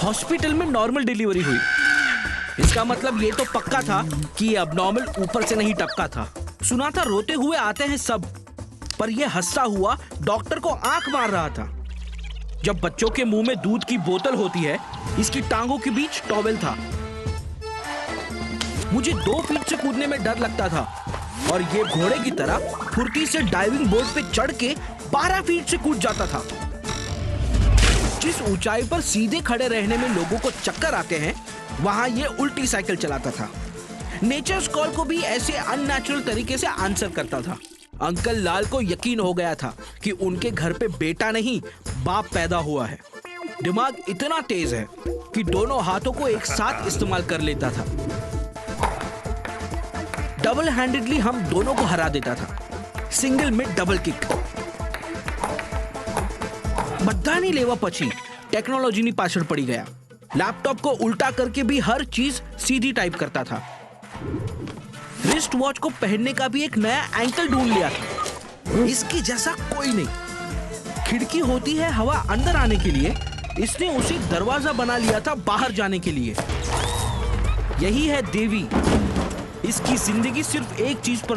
Hospital में normal delivery हुई। इसका मतलब ये तो पक्का था कि अबनॉर्मल ऊपर से नहीं टपका था। सुना था रोते हुए आते हैं सब, पर यह हंसता हुआ डॉक्टर को आंख मार रहा था। जब बच्चों के मुंह में दूध की बोतल होती है, इसकी टांगों के बीच टॉवेल था। मुझे 2 फीट से कूदने में डर लगता था और ये घोड़े की तरह फुर्ती से डाइविंग बोर्ड पे चढ़ के 12 फीट से कूद जाता था। जिस ऊंचाई पर सीधे खड़े रहने में लोगों को चक्कर आते हैं, वहां ये उल्टी साइकिल चलाता था। नेचर्स कॉल को भी ऐसे अननेचुरल तरीके से आंसर करता था। अंकल लाल को यकीन हो गया था कि उनके घर पे बेटा नहीं, बाप पैदा हुआ है। दिमाग इतना तेज है कि दोनों हाथों को एक साथ इस्तेमाल कर लेता था। डबल हैंडेडली हम दोनों को हरा देता था, सिंगल में डबल किक। बधानी लेवा पची टेक्नोलॉजी पाछड़ पड़ी गया। लैपटॉप को उल्टा करके भी हर चीज सीधी टाइप करता था। रिस्ट वॉच को पहनने का भी एक नया एंकल ढूंढ लिया था। इसकी जैसा कोई नहीं। खिड़की होती है हवा अंदर आने के लिए, इसने उसे दरवाजा बना लिया था बाहर जाने के लिए। यही है देवी। इसकी जिंदगी सिर्फ एक चीज पर